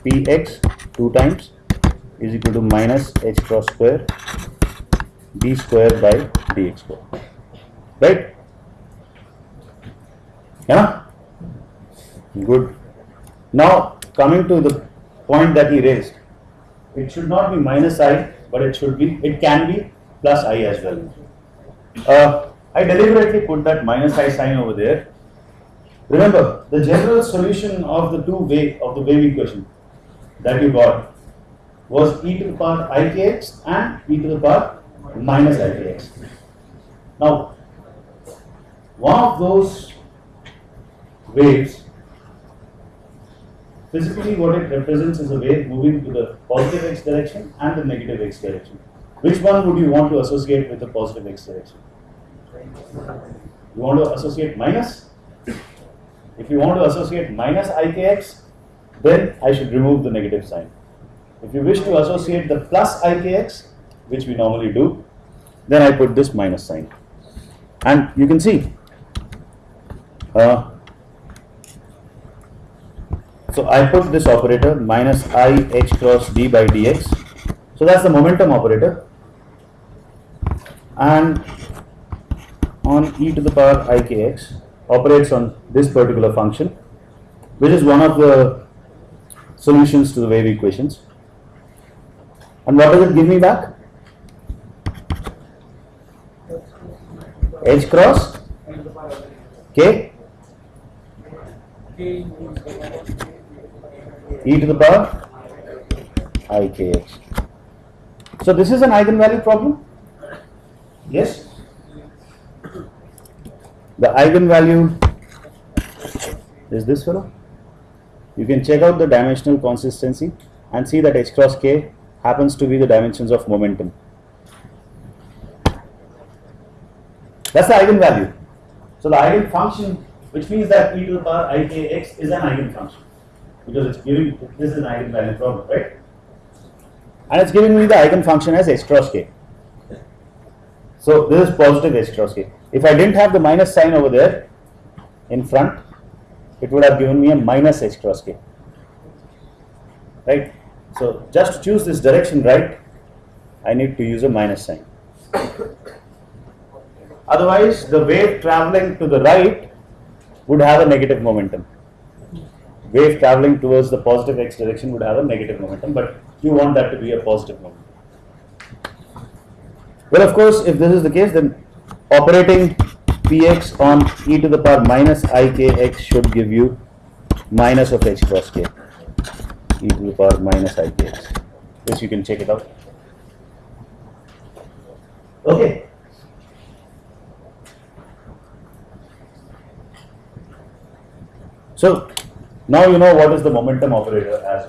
Px 2 times is equal to minus h cross square d square by dx square. Right? Yeah? Good. Now coming to the point that he raised, it should not be minus I, but it can be plus I as well. I deliberately put that minus I sign over there. Remember, the general solution of the wave equation that you got was e to the power ikx and e to the power minus ikx. Now, one of those waves, physically what it represents is a wave moving to the positive x direction and the negative x direction. Which one would you want to associate with the positive x direction? You want to associate minus? If you want to associate minus ikx, then I should remove the negative sign. If you wish to associate the plus ikx, which we normally do, then I put this minus sign. And you can see, so I put this operator minus I h cross d by dx. So that's the momentum operator. And on e to the power ikx operates on this particular function, which is one of the solutions to the wave equations. And what does it give me back? H cross k e to the power ikx. So this is an eigenvalue problem? Yes? The eigenvalue is this fellow. You can check out the dimensional consistency and see that h cross k happens to be the dimensions of momentum. That's the eigenvalue. So the eigenfunction, which means that e to the power ikx is an eigenfunction, because it's giving, this is an eigenvalue problem, right? And it's giving me the eigenfunction as h cross k. So this is positive h cross k. If I didn't have the minus sign over there in front, it would have given me a minus h cross k. Right? So just to choose this direction right, I need to use a minus sign. Otherwise, the wave traveling to the right would have a negative momentum. Wave traveling towards the positive x direction would have a negative momentum, but you want that to be a positive momentum. Well, of course, if this is the case, then operating px on e to the power minus ikx should give you minus of h cross k, e to the power minus ikx. This you can check it out. Okay. So now you know what is the momentum operator as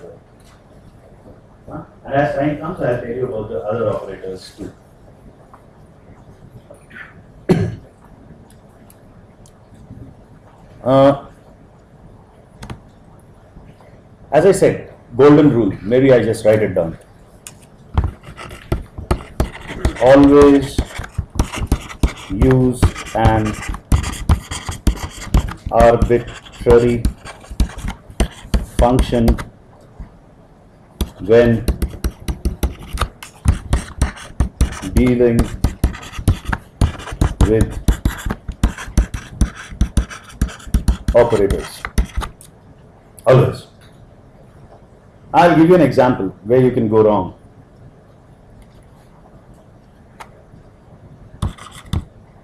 well. And as time comes, I will tell you about the other operators too. As I said, golden rule, maybe I just write it down. Always use an arbitrary function when dealing with operators. Always. I'll give you an example where you can go wrong.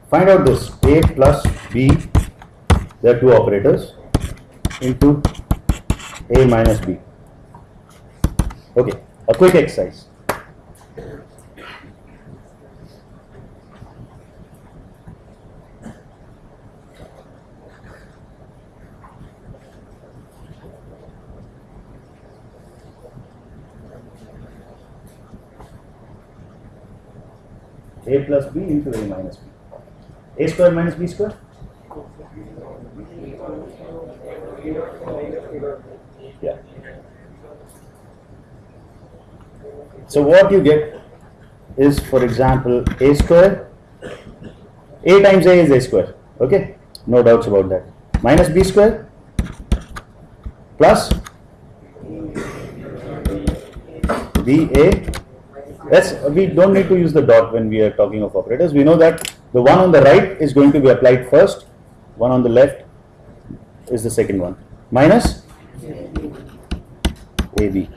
Find out this a plus b, there are two operators, into a minus b. Okay, a quick exercise. A plus b into a minus b. A square minus b square? Yeah. So what you get is, for example, a square. A times a is a square. Okay? No doubts about that. Minus b square plus dA. We don't need to use the dot when we are talking of operators. We know that the one on the right is going to be applied first, one on the left is the second one, minus AB.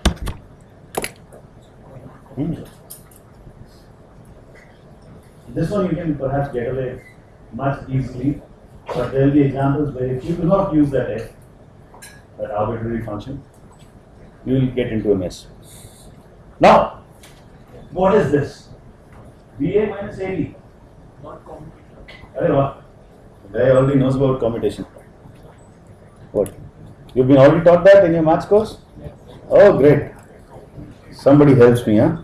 This one you can perhaps get away much easily, but there will be examples where if you do not use that f, that arbitrary function, you will get into a mess. Now, what is this? BA minus AB. Not commutator. Arey what? The guy already knows about commutation. What? You've been already taught that in your maths course? Yes. Oh, great. Somebody helps me, huh?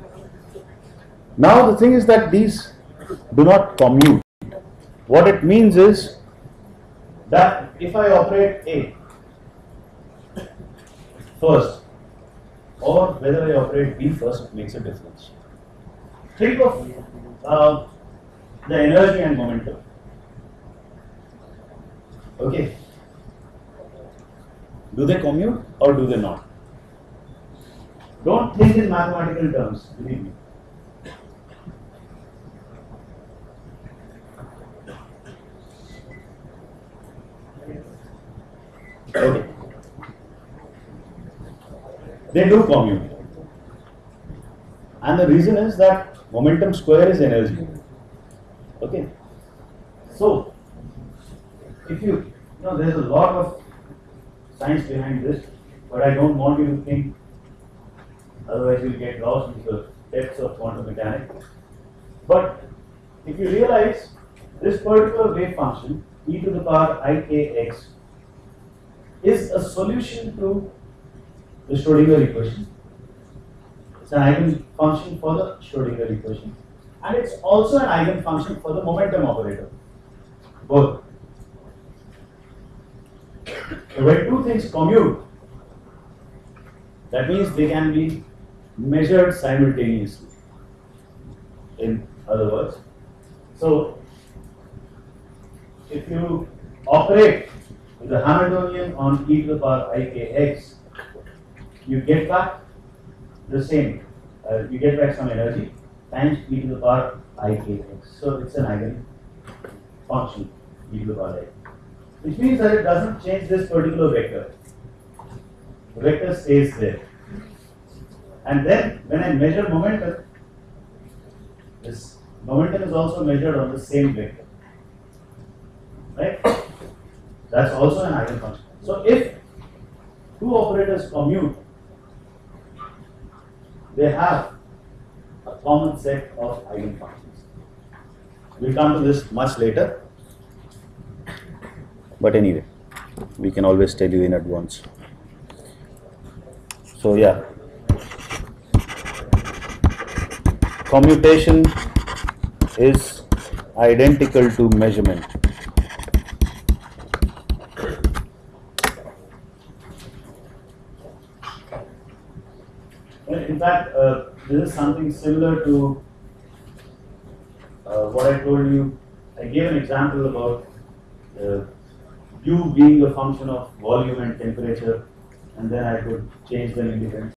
Now the thing is that these do not commute. What it means is that if I operate A first or whether I operate B first makes a difference. Think of the energy and momentum. Okay. Do they commute or do they not? Don't think in mathematical terms, believe me. Okay. They do commute. And the reason is that momentum square is energy. Okay. So, if you know, there's a lot of science behind this, but I don't want you to think, otherwise you'll get lost in the depths of quantum mechanics. But if you realize this particular wave function, e to the power ikx, is a solution to the Schrodinger equation. It's an eigenfunction for the Schrodinger equation, and it's also an eigenfunction for the momentum operator. Both. So when two things commute, that means they can be measured simultaneously. In other words, so if you operate with the Hamiltonian on e to the power ikx, you get back the same. You get back some energy times e to the power ikx. So it's an eigenfunction e to the power ikx, which means that it doesn't change this particular vector. The vector stays there. And then when I measure momentum, this momentum is also measured on the same vector. Right? That's also an eigenfunction. So if two operators commute, they have a common set of eigenfunctions. We'll come to this much later. But anyway, we can always tell you in advance. So yeah, commutation is identical to measurement. In fact, this is something similar to what I told you. I gave an example about U being a function of volume and temperature, and then I could change them independently.